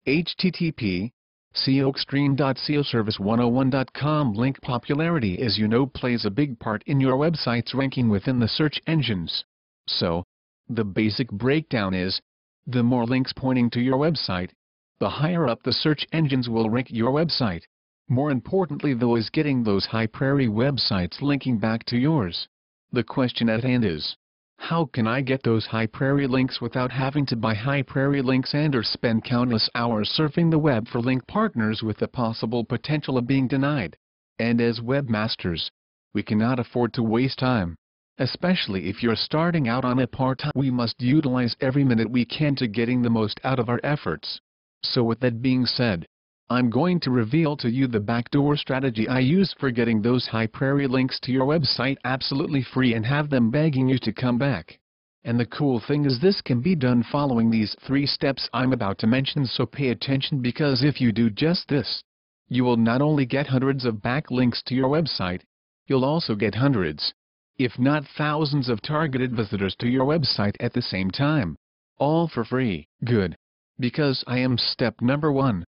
http SEOextreme.seoservice101.com. Link popularity, as you know, plays a big part in your website's ranking within the search engines. So, the basic breakdown is, the more links pointing to your website, the higher up the search engines will rank your website. More importantly though is getting those high priority websites linking back to yours. The question at hand is, how can I get those high priority links without having to buy high priority links and or spend countless hours surfing the web for link partners with the possible potential of being denied? And as webmasters, we cannot afford to waste time. Especially if you're starting out on a part-time, we must utilize every minute we can to getting the most out of our efforts. So with that being said, I'm going to reveal to you the backdoor strategy I use for getting those high priority links to your website absolutely free and have them begging you to come back. And the cool thing is this can be done following these 3 steps I'm about to mention, so pay attention, because if you do just this, you will not only get hundreds of backlinks to your website, you'll also get hundreds, if not thousands of targeted visitors to your website at the same time. All for free. Good. Because I am step number 1.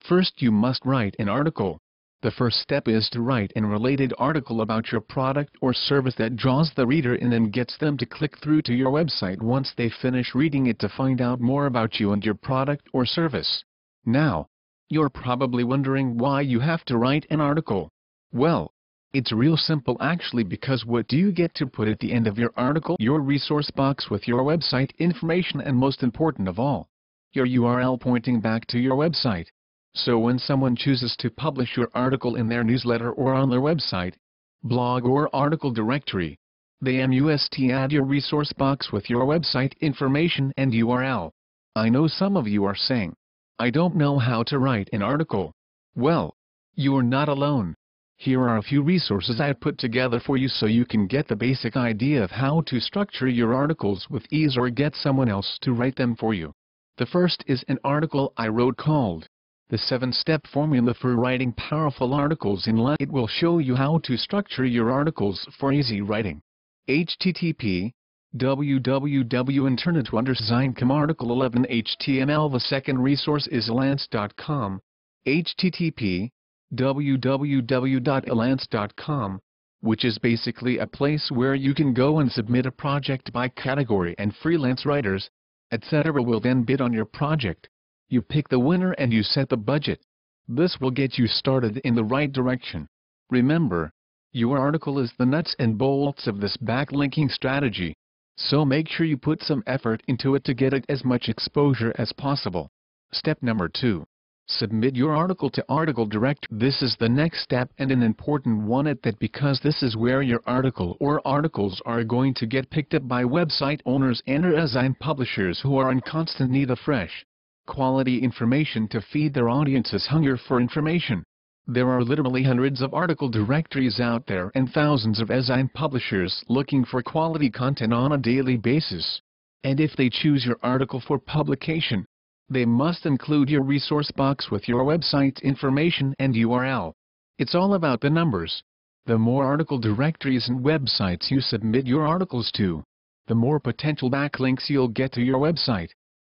First, you must write an article. The first step is to write an related article about your product or service that draws the reader in and gets them to click through to your website once they finish reading it to find out more about you and your product or service. Now, you're probably wondering why you have to write an article. Well, it's real simple actually, because what do you get to put at the end of your article? Your resource box with your website information, and most important of all, your URL pointing back to your website. So when someone chooses to publish your article in their newsletter or on their website, blog or article directory, they must add your resource box with your website information and URL. I know some of you are saying, I don't know how to write an article. Well, you're not alone. Here are a few resources I put together for you so you can get the basic idea of how to structure your articles with ease or get someone else to write them for you. The first is an article I wrote called The 7-Step Formula for Writing Powerful Articles in Less. It will show you how to structure your articles for easy writing. http www.internet-design.com Article 11 HTML. The second resource is elance.com. http www.elance.com, which is basically a place where you can go and submit a project by category, and freelance writers, etc. will then bid on your project. You pick the winner and you set the budget. This will get you started in the right direction. Remember, your article is the nuts and bolts of this backlinking strategy, so make sure you put some effort into it to get it as much exposure as possible. Step number 2. Submit your article to Article Directory. This is the next step and an important one at that, because this is where your article or articles are going to get picked up by website owners and design publishers who are in constant need of fresh, quality information to feed their audience's hunger for information. There are literally hundreds of article directories out there and thousands of design publishers looking for quality content on a daily basis. And if they choose your article for publication, they must include your resource box with your website's information and URL. It's all about the numbers. The more article directories and websites you submit your articles to, the more potential backlinks you'll get to your website.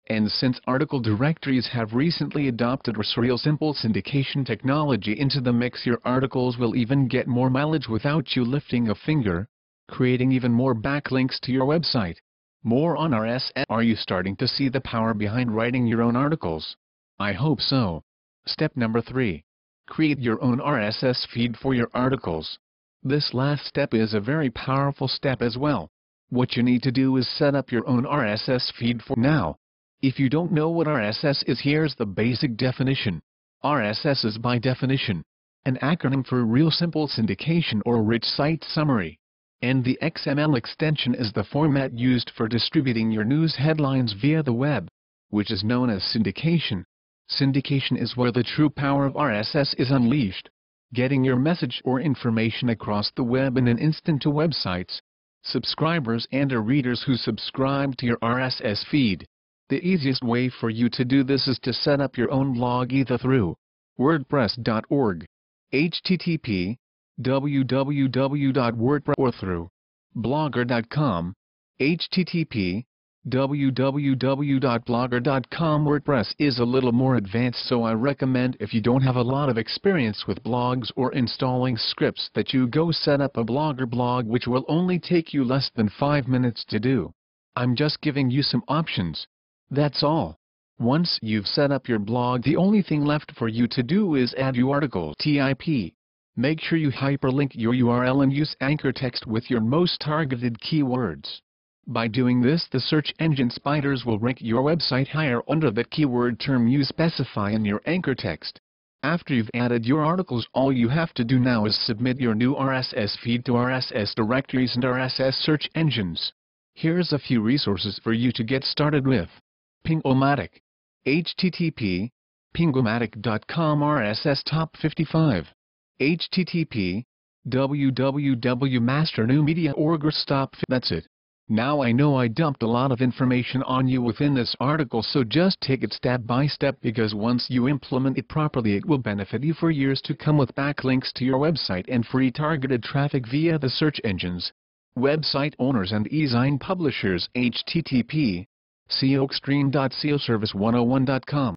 And since article directories have recently adopted real simple syndication technology into the mix, your articles will even get more mileage without you lifting a finger, creating even more backlinks to your website. More on RSS. Are you starting to see the power behind writing your own articles? I hope so. Step number 3. Create your own RSS feed for your articles. This last step is a very powerful step as well. What you need to do is set up your own RSS feed for now. If you don't know what RSS is, here's the basic definition. RSS is by definition an acronym for Real Simple Syndication or Rich Site Summary. And the XML extension is the format used for distributing your news headlines via the web, which is known as syndication. Syndication is where the true power of RSS is unleashed, getting your message or information across the web in an instant to websites, subscribers and readers who subscribe to your RSS feed. The easiest way for you to do this is to set up your own blog either through WordPress.org, http www.wordpress, or through Blogger.com, http www.blogger.com. WordPress is a little more advanced, so I recommend, if you don't have a lot of experience with blogs or installing scripts, that you go set up a Blogger blog, which will only take you less than 5 minutes to do. I'm just giving you some options. That's all. Once you've set up your blog, the only thing left for you to do is add your article TIP. Make sure you hyperlink your URL and use anchor text with your most targeted keywords. By doing this, the search engine spiders will rank your website higher under that keyword term you specify in your anchor text. After you've added your articles, all you have to do now is submit your new RSS feed to RSS directories and RSS search engines. Here's a few resources for you to get started with. Pingomatic. http pingomatic.com RSS Top 55. http www.masternewmedia.org Stop. That's it. Now I know I dumped a lot of information on you within this article, so just take it step by step, because once you implement it properly, it will benefit you for years to come with backlinks to your website and free targeted traffic via the search engines. Website owners and e-zine publishers. http seoextreme.seoservice101.com